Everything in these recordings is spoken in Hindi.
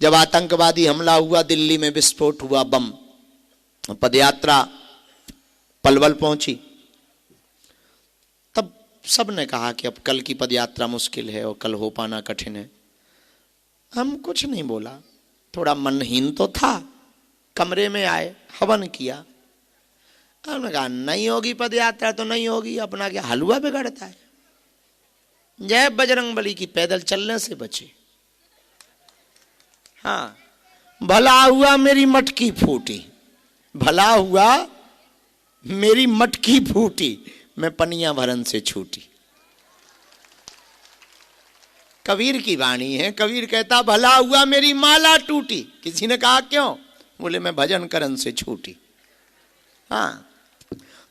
जब आतंकवादी हमला हुआ, दिल्ली में विस्फोट हुआ, बम, पदयात्रा पलवल पहुंची, तब सबने कहा कि अब कल की पदयात्रा मुश्किल है और कल हो पाना कठिन है। हम कुछ नहीं बोला, थोड़ा मनहीन तो था, कमरे में आए, हवन किया। हमने कहा नहीं होगी पदयात्रा तो नहीं होगी, अपना क्या हलवा बिगड़ता है। जय बजरंगबली की पैदल चलने से बचे। हाँ, भला हुआ मेरी मटकी फूटी, भला हुआ मेरी मटकी फूटी, मैं पनिया भरन से छूटी। कबीर की वाणी है। कबीर कहता भला हुआ मेरी माला टूटी। किसी ने कहा क्यों? बोले मैं भजन करन से छूटी। हाँ,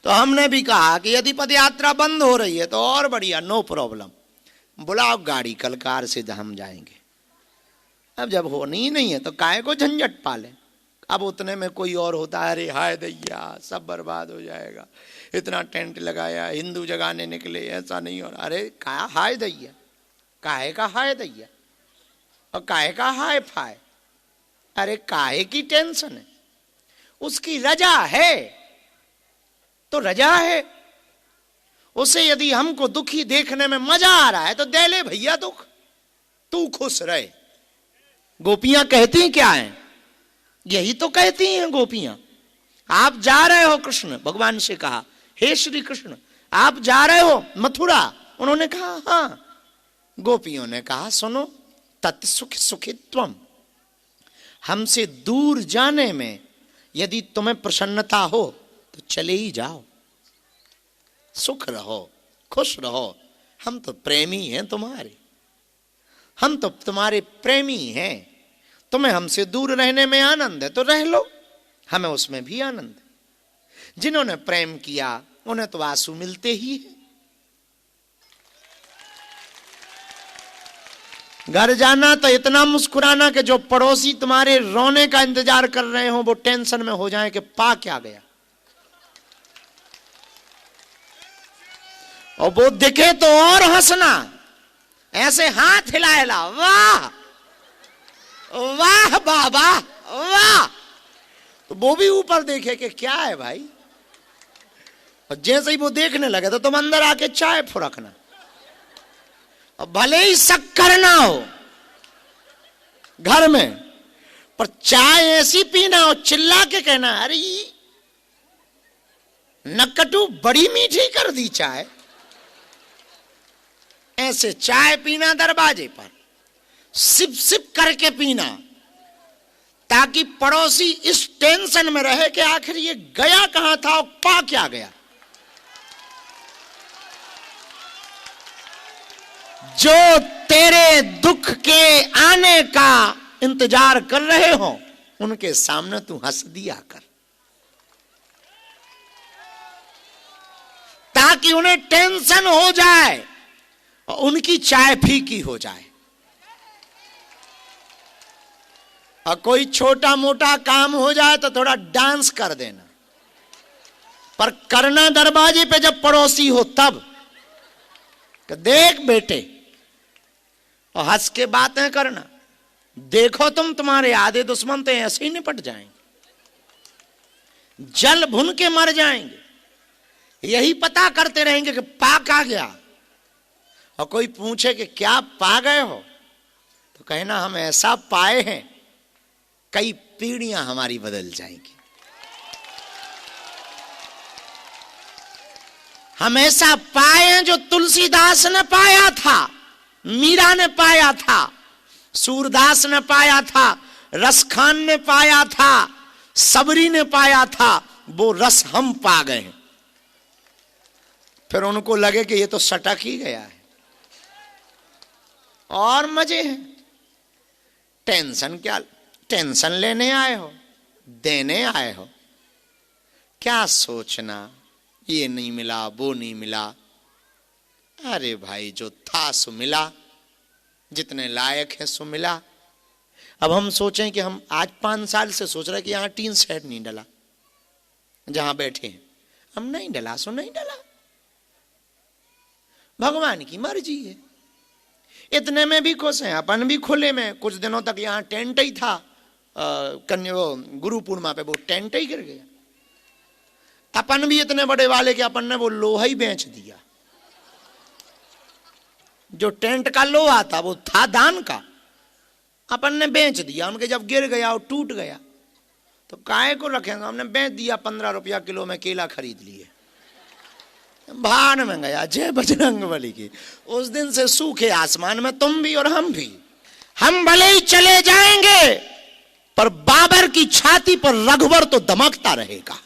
तो हमने भी कहा कि यदि पदयात्रा बंद हो रही है तो और बढ़िया, नो प्रॉब्लम, बुलाओ गाड़ी, कल कार से हम जाएंगे। अब जब होनी ही नहीं है तो काहे को झंझट पाले। अब उतने में कोई और होता है, अरे हाय दैया सब बर्बाद हो जाएगा, इतना टेंट लगाया, हिंदू जगाने निकले, ऐसा नहीं हो रहा। अरे का हाय दैया, काहे का हाय दैया और काहे का हाय फाय? अरे काहे की टेंशन है? उसकी रजा है तो रजा है। उसे यदि हमको दुखी देखने में मजा आ रहा है तो दे ले भैया दुख, तू खुश रहे। गोपियां कहती क्या हैं? यही तो कहती हैं गोपियां। आप जा रहे हो, कृष्ण भगवान से कहा, हे श्री कृष्ण आप जा रहे हो मथुरा? उन्होंने कहा हाँ। गोपियों ने कहा सुनो, तत्सुख सुखित्वम, हमसे दूर जाने में यदि तुम्हें प्रसन्नता हो तो चले ही जाओ, सुख रहो, खुश रहो। हम तो प्रेमी हैं तुम्हारे, हम तो तुम्हारे प्रेमी हैं। तुम्हें हमसे दूर रहने में आनंद है तो रह लो, हमें उसमें भी आनंद है। जिन्होंने प्रेम किया उन्हें तो आंसू मिलते ही है। घर जाना तो इतना मुस्कुराना कि जो पड़ोसी तुम्हारे रोने का इंतजार कर रहे हो वो टेंशन में हो जाए कि पा क्या गया, और वो दिखे तो और हंसना, ऐसे हाथ हिला हिला, वाह वाह बाबा वाह, तो वो भी ऊपर देखे कि क्या है भाई। और जैसे ही वो देखने लगे तो तुम अंदर आके चाय फुरकना, और भले ही शक्कर ना हो घर में, पर चाय ऐसी पीना और चिल्ला के कहना अरे नकटू बड़ी मीठी कर दी चाय। ऐसे चाय पीना दरवाजे पर, सिप सिप करके पीना, ताकि पड़ोसी इस टेंशन में रहे कि आखिर ये गया कहां था और पा क्या गया। जो तेरे दुख के आने का इंतजार कर रहे हो उनके सामने तू हंस दिया कर, ताकि उन्हें टेंशन हो जाए और उनकी चाय फीकी हो जाए। और कोई छोटा मोटा काम हो जाए तो थोड़ा डांस कर देना, पर करना दरवाजे पे जब पड़ोसी हो तब कि देख बेटे, और हंस के बातें करना। देखो तुम्हारे आधे दुश्मन तो ऐसे ही निपट जाएंगे, जल भुन के मर जाएंगे, यही पता करते रहेंगे कि पा क्या गया। और कोई पूछे कि क्या पा गए हो तो कहना हम ऐसा पाए हैं कई पीढ़ियां हमारी बदल जाएंगी। हम ऐसा पाए हैं जो तुलसीदास ने पाया था, मीरा ने पाया था, सूरदास ने पाया था, रसखान ने पाया था, सबरी ने पाया था, वो रस हम पा गए हैं। फिर उनको लगे कि ये तो सटक ही गया है और मजे हैं। टेंशन क्या, टेंशन लेने आए हो, देने आए हो, क्या सोचना ये नहीं मिला वो नहीं मिला। अरे भाई जो था सो मिला, जितने लायक है सो मिला। अब हम सोचें कि हम आज 5 साल से सोच रहे कि यहां टीन सेट नहीं डला, जहां बैठे हैं हम नहीं डला सो नहीं डला, भगवान की मर्जी है। इतने में भी खुश हैं, अपन भी खुले में। कुछ दिनों तक यहाँ टेंट ही था, गुरु पूर्णिमा पे वो टेंट ही गिर गया। अपन भी इतने बड़े वाले कि अपन ने वो लोहा ही बेच दिया। जो टेंट का लोहा था वो था दान का, अपन ने बेच दिया। उनके जब गिर गया और टूट गया तो काहे को रखेंगे, हमने बेच दिया। 15 रुपया किलो में केला खरीद लिए, भान में गया। जय बजरंगबली की। उस दिन से सूखे आसमान में तुम भी और हम भी। हम भले ही चले जाएंगे पर बाबर की छाती पर रघुवर तो दमकता रहेगा।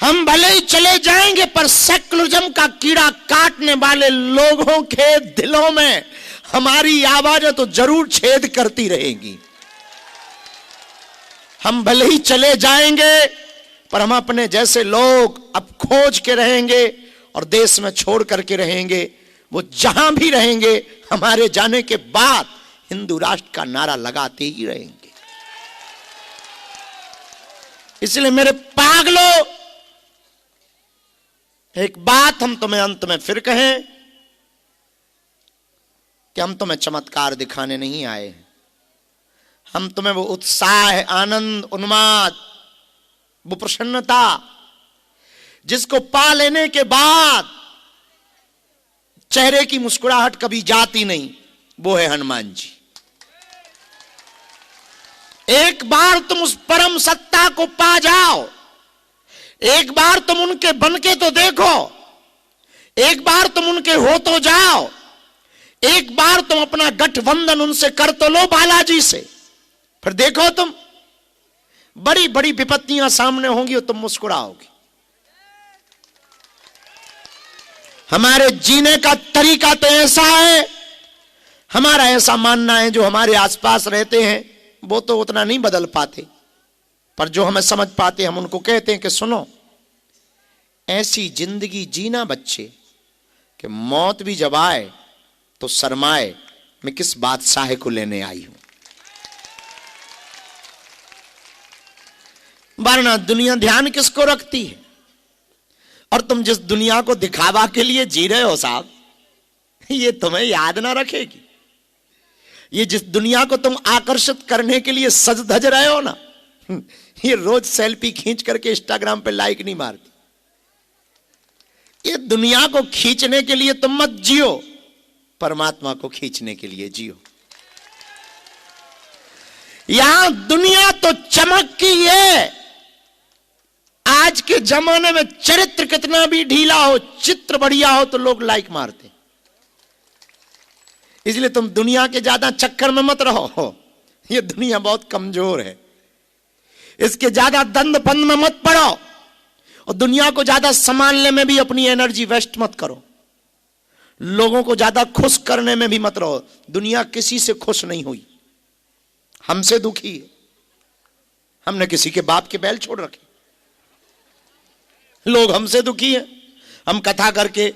हम भले ही चले जाएंगे पर सेकुलरिज्म का कीड़ा काटने वाले लोगों के दिलों में हमारी आवाजें तो जरूर छेद करती रहेंगी। हम भले ही चले जाएंगे पर हम अपने जैसे लोग अब खोज के रहेंगे और देश में छोड़ करके रहेंगे। वो जहां भी रहेंगे हमारे जाने के बाद हिंदू राष्ट्र का नारा लगाते ही रहेंगे। इसलिए मेरे पागलों, एक बात हम तुम्हें अंत में फिर कहें कि हम तुम्हें चमत्कार दिखाने नहीं आए हैं। हम तुम्हें वो उत्साह, आनंद, उन्माद, वो प्रसन्नता जिसको पा लेने के बाद चेहरे की मुस्कुराहट कभी जाती नहीं, वो है हनुमान जी। एक बार तुम उस परम सत्ता को पा जाओ, एक बार तुम उनके बनके तो देखो, एक बार तुम उनके हो तो जाओ, एक बार तुम अपना गठबंधन उनसे कर तो लो, बालाजी से। फिर देखो तुम, बड़ी बड़ी विपत्तियां सामने होंगी और तुम मुस्कुराओगे। हमारे जीने का तरीका तो ऐसा है, हमारा ऐसा मानना है, जो हमारे आसपास रहते हैं वो तो उतना नहीं बदल पाते, पर जो हमें समझ पाते हम उनको कहते हैं कि सुनो, ऐसी जिंदगी जीना बच्चे कि मौत भी जब आए तो शर्माए मैं किस बादशाह को लेने आई हूं। वरना दुनिया ध्यान किसको रखती है। और तुम जिस दुनिया को दिखावा के लिए जी रहे हो साहब, ये तुम्हें याद ना रखेगी। ये जिस दुनिया को तुम आकर्षित करने के लिए सज धज रहे हो ना, ये रोज सेल्फी खींच करके इंस्टाग्राम पे लाइक नहीं मारती। ये दुनिया को खींचने के लिए तुम मत जियो, परमात्मा को खींचने के लिए जियो। यहां दुनिया तो चमक की है। आज के जमाने में चरित्र कितना भी ढीला हो, चित्र बढ़िया हो तो लोग लाइक मारते। इसलिए तुम दुनिया के ज्यादा चक्कर में मत रहो। ये दुनिया बहुत कमजोर है, इसके ज्यादा दंड फंद में मत पड़ो, और दुनिया को ज्यादा संभालने में भी अपनी एनर्जी वेस्ट मत करो। लोगों को ज्यादा खुश करने में भी मत रहो। दुनिया किसी से खुश नहीं हुई, हमसे दुखी है। हमने किसी के बाप के बैल छोड़ रखे, लोग हमसे दुखी हैं। हम कथा करके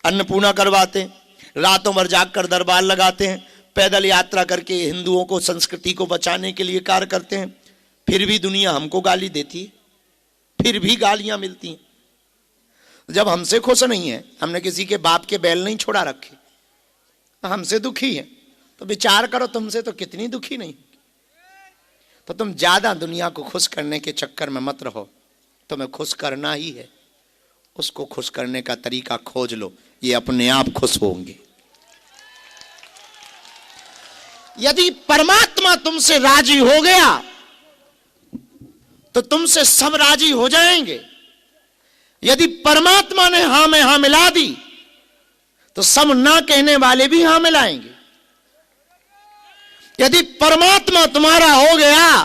अन्नपूर्णा करवाते हैं, रातों भर जागकर दरबार लगाते हैं, पैदल यात्रा करके हिंदुओं को, संस्कृति को बचाने के लिए कार्य करते हैं, फिर भी दुनिया हमको गाली देती है, फिर भी गालियां मिलती हैं। जब हमसे खुश नहीं है, हमने किसी के बाप के बैल नहीं छोड़ा रखे, हमसे दुखी है, तो विचार करो तुमसे तो कितनी दुखी नहीं। तो तुम ज्यादा दुनिया को खुश करने के चक्कर में मत रहो। तुम्हें खुश करना ही है, उसको खुश करने का तरीका खोज लो, ये अपने आप खुश होंगे। यदि परमात्मा तुमसे राजी हो गया तो तुमसे सब राजी हो जाएंगे। यदि परमात्मा ने हां में हां मिला दी तो सब ना कहने वाले भी हां मिलाएंगे। यदि परमात्मा तुम्हारा हो गया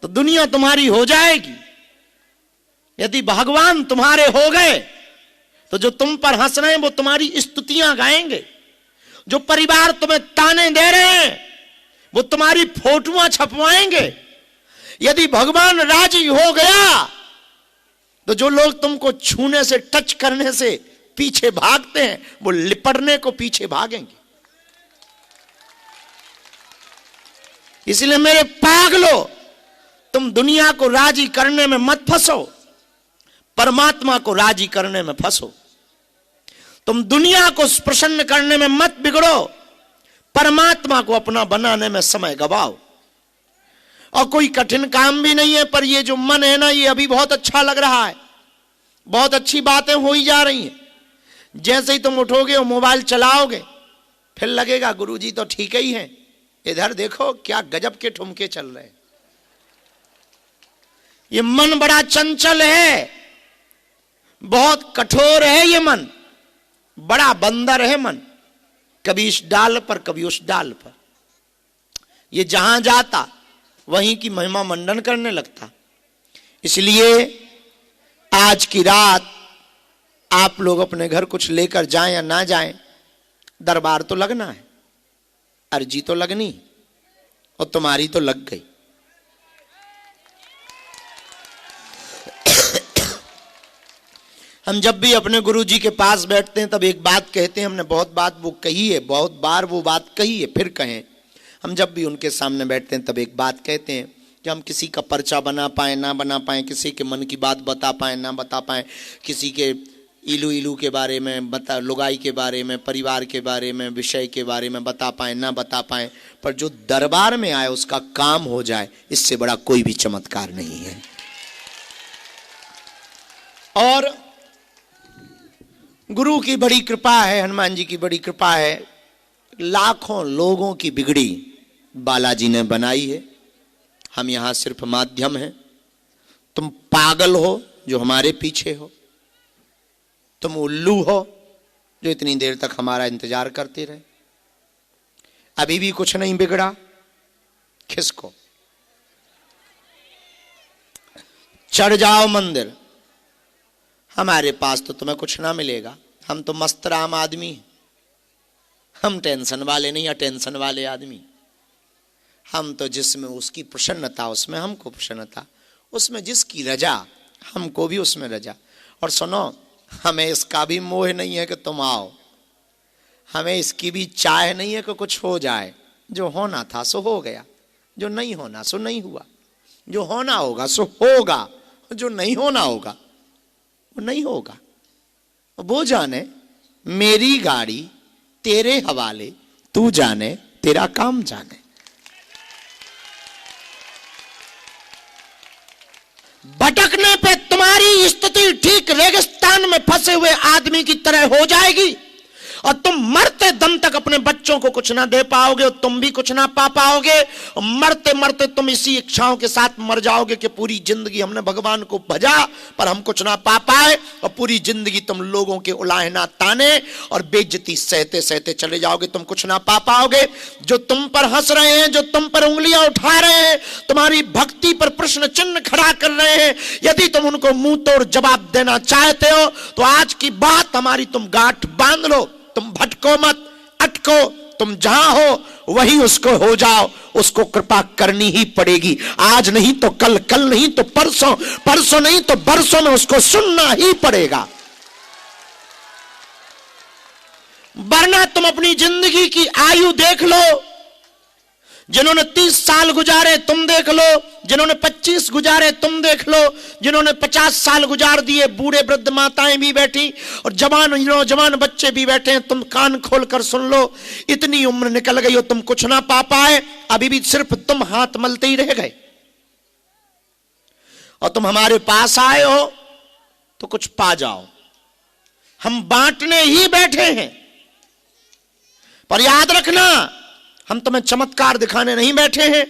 तो दुनिया तुम्हारी हो जाएगी। यदि भगवान तुम्हारे हो गए तो जो तुम पर हंस रहे हैं वो तुम्हारी स्तुतियां गाएंगे। जो परिवार तुम्हें ताने दे रहे हैं वो तुम्हारी फोटोआं छपवाएंगे। यदि भगवान राजी हो गया तो जो लोग तुमको छूने से, टच करने से पीछे भागते हैं वो लिपटने को पीछे भागेंगे। इसलिए मेरे पागलों, तुम दुनिया को राजी करने में मत फंसो, परमात्मा को राजी करने में फंसो। तुम दुनिया को प्रसन्न करने में मत बिगड़ो, परमात्मा को अपना बनाने में समय गवाओ। और कोई कठिन काम भी नहीं है, पर ये जो मन है ना, ये अभी बहुत अच्छा लग रहा है, बहुत अच्छी बातें हो ही जा रही हैं। जैसे ही तुम उठोगे और मोबाइल चलाओगे, फिर लगेगा गुरुजी तो ठीक ही हैं, इधर देखो क्या गजब के ठुमके चल रहे हैं। ये मन बड़ा चंचल है, बहुत कठोर है ये मन, बड़ा बंदर है मन, कभी इस डाल पर कभी उस डाल पर। ये जहां जाता वहीं की महिमा मंडन करने लगता। इसलिए आज की रात आप लोग अपने घर कुछ लेकर जाएं या ना जाएं, दरबार तो लगना है, अर्जी तो लगनी, और तुम्हारी तो लग गई। हम जब भी अपने गुरुजी के पास बैठते हैं तब एक बात कहते हैं, हमने बहुत बात वो कही है, बहुत बार वो बात कही है, फिर कहें। हम जब भी उनके सामने बैठते हैं तब एक बात कहते हैं कि हम किसी का पर्चा बना पाए ना बना पाए, किसी के मन की बात बता पाए ना बता पाए, किसी के इलू इलू के बारे में बता, लुगाई के बारे में, परिवार के बारे में, विषय के बारे में बता पाए ना बता पाए, पर जो दरबार में आए उसका काम हो जाए, इससे बड़ा कोई भी चमत्कार नहीं है। और गुरु की बड़ी कृपा है, हनुमान जी की बड़ी कृपा है, लाखों लोगों की बिगड़ी बालाजी ने बनाई है। हम यहां सिर्फ माध्यम हैं। तुम पागल हो जो हमारे पीछे हो, तुम उल्लू हो जो इतनी देर तक हमारा इंतजार करते रहे। अभी भी कुछ नहीं बिगड़ा, खिसको, चढ़ जाओ मंदिर, हमारे पास तो तुम्हें कुछ ना मिलेगा। हम तो मस्त राम आदमी, हम टेंशन वाले नहीं, अटेंशन वाले आदमी। हम तो जिसमें उसकी प्रसन्नता उसमें हमको प्रसन्नता, उसमें जिसकी रजा हमको भी उसमें रजा। और सुनो, हमें इसका भी मोह नहीं है कि तुम आओ, हमें इसकी भी चाह नहीं है कि कुछ हो जाए। जो होना था सो हो गया, जो नहीं होना सो नहीं हुआ, जो होना होगा सो होगा, जो नहीं होना होगा वो नहीं होगा। वो जाने मेरी गाड़ी तेरे हवाले, तू जाने तेरा काम जाने। भटकने पे तुम्हारी स्थिति ठीक रेगिस्तान में फंसे हुए आदमी की तरह हो जाएगी, और तुम मरते दम तक अपने बच्चों को कुछ ना दे पाओगे, और तुम भी कुछ ना पा पाओगे। और मरते मरते तुम इसी इच्छाओं के साथ मर जाओगे कि पूरी जिंदगी हमने भगवान को भजा पर हम कुछ ना पा पाए, और पूरी जिंदगी तुम लोगों के उलाहना ताने और बेइज्जती सहते सहते चले जाओगे। तुम कुछ ना पा पाओगे। जो तुम पर हंस रहे हैं, जो तुम पर उंगलियां उठा रहे हैं, तुम्हारी भक्ति पर प्रश्न चिन्ह खड़ा कर रहे हैं, यदि तुम उनको मुंह तोड़ जवाब देना चाहते हो तो आज की बात हमारी तुम गांठ बांध लो। तुम भटको मत, अटको, तुम जहां हो वहीं उसको हो जाओ। उसको कृपा करनी ही पड़ेगी, आज नहीं तो कल, कल नहीं तो परसों, परसों नहीं तो बरसों में उसको सुनना ही पड़ेगा। वरना तुम अपनी जिंदगी की आयु देख लो, जिन्होंने 30 साल गुजारे तुम देख लो, जिन्होंने 25 गुजारे तुम देख लो, जिन्होंने 50 साल गुजार दिए, बूढ़े वृद्ध माताएं भी बैठी और जवान नौजवान बच्चे भी बैठे हैं। तुम कान खोलकर सुन लो, इतनी उम्र निकल गई हो, तुम कुछ ना पा पाए, अभी भी सिर्फ तुम हाथ मलते ही रह गए। और तुम हमारे पास आए हो तो कुछ पा जाओ। हम बांटने ही बैठे हैं, पर याद रखना, हम तुम्हें चमत्कार दिखाने नहीं बैठे हैं,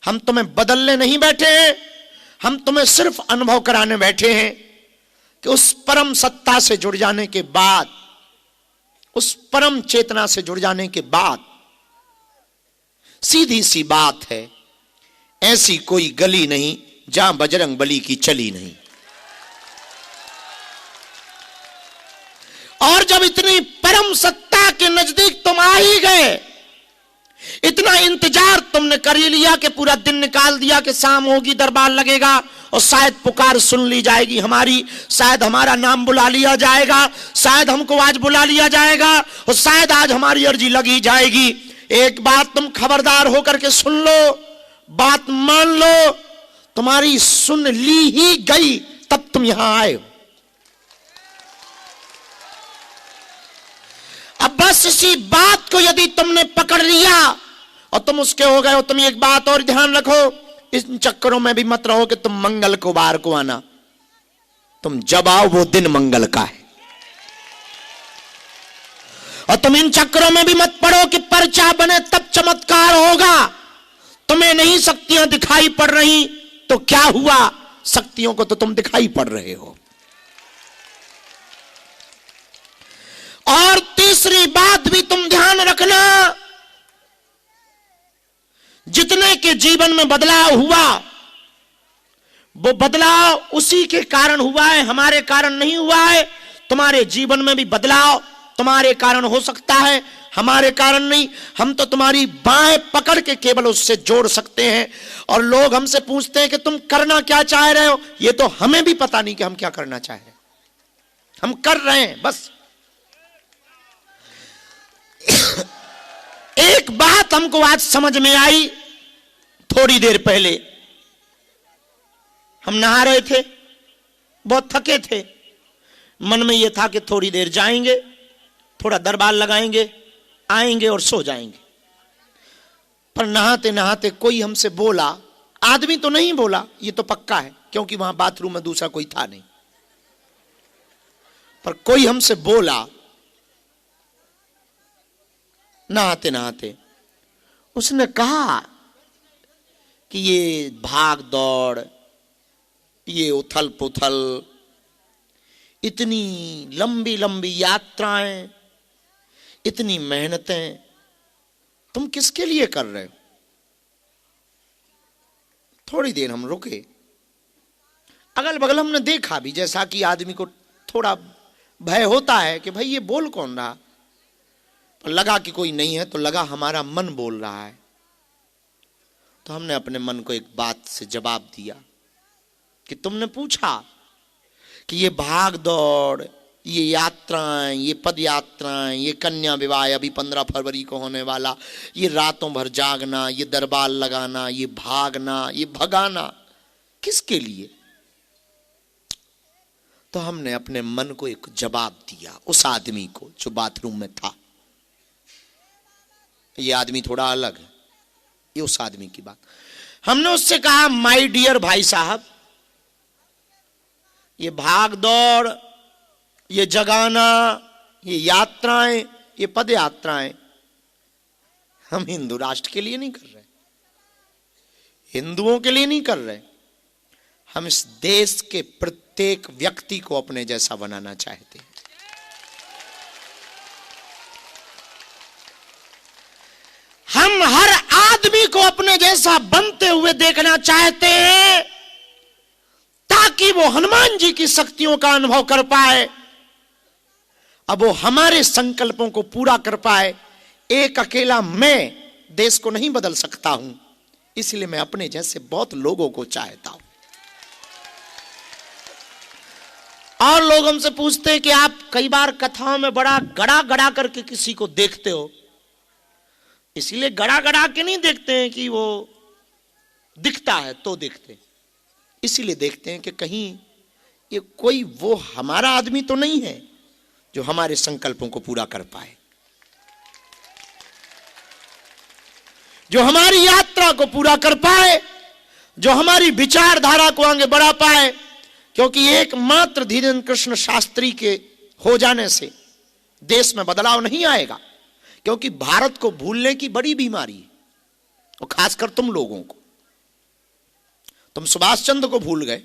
हम तुम्हें बदलने नहीं बैठे हैं, हम तुम्हें सिर्फ अनुभव कराने बैठे हैं कि उस परम सत्ता से जुड़ जाने के बाद, उस परम चेतना से जुड़ जाने के बाद, सीधी सी बात है, ऐसी कोई गली नहीं जहां बजरंग बली की चली नहीं। और जब इतनी परम सत्ता के नजदीक तुम आ ही गए, इतना इंतजार तुमने कर ही लिया कि पूरा दिन निकाल दिया कि शाम होगी, दरबार लगेगा और शायद पुकार सुन ली जाएगी हमारी, शायद हमारा नाम बुला लिया जाएगा, शायद हमको आज बुला लिया जाएगा और शायद आज हमारी अर्जी लगी जाएगी। एक बात तुम खबरदार होकर के सुन लो, बात मान लो, तुम्हारी सुन ली ही गई तब तुम यहां आए हो। अब बस इसी बात को यदि तुमने पकड़ लिया और तुम उसके हो गए हो, तुम एक बात और ध्यान रखो, इन चक्करों में भी मत रहो कि तुम मंगल को बार को आना। तुम जब आओ वो दिन मंगल का है। और तुम इन चक्करों में भी मत पड़ो कि पर्चा बने तब चमत्कार होगा। तुम्हें नहीं शक्तियां दिखाई पड़ रही तो क्या हुआ, शक्तियों को तो तुम दिखाई पड़ रहे हो। और तीसरी बात भी तुम ध्यान रखना, जितने के जीवन में बदलाव हुआ वो बदलाव उसी के कारण हुआ है, हमारे कारण नहीं हुआ है। तुम्हारे जीवन में भी बदलाव तुम्हारे कारण हो सकता है, हमारे कारण नहीं। हम तो तुम्हारी बाहें पकड़ के केवल उससे जोड़ सकते हैं। और लोग हमसे पूछते हैं कि तुम करना क्या चाह रहे हो, ये तो हमें भी पता नहीं कि हम क्या करना चाह रहे हैं, हम कर रहे हैं बस। एक बात हमको आज समझ में आई, थोड़ी देर पहले हम नहा रहे थे, बहुत थके थे, मन में यह था कि थोड़ी देर जाएंगे, थोड़ा दरबार लगाएंगे, आएंगे और सो जाएंगे। पर नहाते नहाते कोई हमसे बोला, आदमी तो नहीं बोला, ये तो पक्का है क्योंकि वहां बाथरूम में दूसरा कोई था नहीं, पर कोई हमसे बोला नहाते नहाते, उसने कहा कि ये भाग दौड़, ये उथल पुथल, इतनी लंबी लंबी यात्राएं, इतनी मेहनतें तुम किसके लिए कर रहे हो? थोड़ी देर हम रुके, अगल बगल हमने देखा भी, जैसा कि आदमी को थोड़ा भय होता है कि भाई ये बोल कौन रहा, पर लगा कि कोई नहीं है, तो लगा हमारा मन बोल रहा है। तो हमने अपने मन को एक बात से जवाब दिया कि तुमने पूछा कि ये भाग दौड़, ये यात्राएं, ये पद यात्राएं, ये कन्या विवाह अभी 15 फरवरी को होने वाला, ये रातों भर जागना, ये दरबार लगाना, ये भागना, ये भगाना, किसके लिए? तो हमने अपने मन को एक जवाब दिया, उस आदमी को जो बाथरूम में था। ये आदमी थोड़ा अलग है, ये उस आदमी की बात। हमने उससे कहा, माय डियर भाई साहब, ये भाग दौड़, ये जगाना, ये यात्राएं, ये पद यात्राएं हम हिंदू राष्ट्र के लिए नहीं कर रहे, हिंदुओं के लिए नहीं कर रहे, हम इस देश के प्रत्येक व्यक्ति को अपने जैसा बनाना चाहते हैं। हम हर आदमी को अपने जैसा बनते हुए देखना चाहते हैं ताकि वो हनुमान जी की शक्तियों का अनुभव कर पाए, अब वो हमारे संकल्पों को पूरा कर पाए। एक अकेला मैं देश को नहीं बदल सकता हूं, इसलिए मैं अपने जैसे बहुत लोगों को चाहता हूं। और लोग हमसे पूछते हैं कि आप कई बार कथाओं में बड़ा गड़ा गड़ा करके किसी को देखते हो, इसलिए गड़ा गड़ा के नहीं देखते हैं कि वो दिखता है तो देखते हैं, इसीलिए देखते हैं कि कहीं ये कोई वो हमारा आदमी तो नहीं है जो हमारे संकल्पों को पूरा कर पाए, जो हमारी यात्रा को पूरा कर पाए, जो हमारी विचारधारा को आगे बढ़ा पाए। क्योंकि एकमात्र धीरेन्द्र कृष्ण शास्त्री के हो जाने से देश में बदलाव नहीं आएगा, क्योंकि भारत को भूलने की बड़ी बीमारी है, और खासकर तुम लोगों को। तुम सुभाष चंद्र को भूल गए,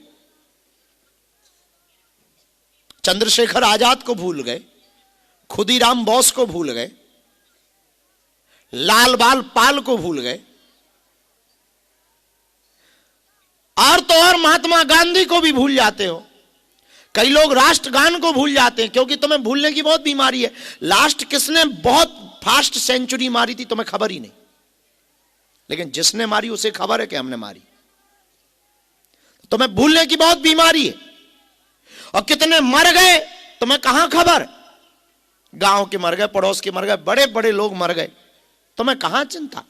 चंद्रशेखर आजाद को भूल गए, खुदीराम बोस को भूल गए, लाल बाल पाल को भूल गए, और तो और महात्मा गांधी को भी भूल जाते हो। कई लोग राष्ट्रगान को भूल जाते हैं, क्योंकि तुम्हें भूलने की बहुत बीमारी है। लास्ट किसने बहुत फास्ट सेंचुरी मारी थी तुम्हें खबर ही नहीं, लेकिन जिसने मारी उसे खबर है कि हमने मारी। तुम्हें भूलने की बहुत बीमारी है। और कितने मर गए तुम्हें कहां खबर, गांव के मर गए, पड़ोस के मर गए, बड़े बड़े लोग मर गए, तुम्हें कहां चिंता,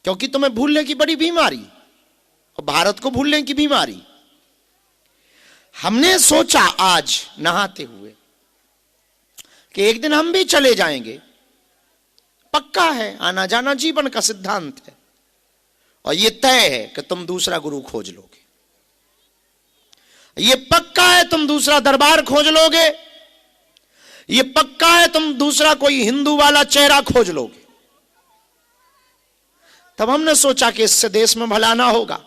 क्योंकि तुम्हें भूलने की बड़ी बीमारी, और भारत को भूलने की बीमारी। हमने सोचा आज नहाते हुए कि एक दिन हम भी चले जाएंगे, पक्का है, आना जाना जीवन का सिद्धांत है, और यह तय है कि तुम दूसरा गुरु खोज लोगे, ये पक्का है तुम दूसरा दरबार खोज लोगे, ये पक्का है तुम दूसरा कोई हिंदू वाला चेहरा खोज लोगे। तब हमने सोचा कि इससे देश में भला ना होगा।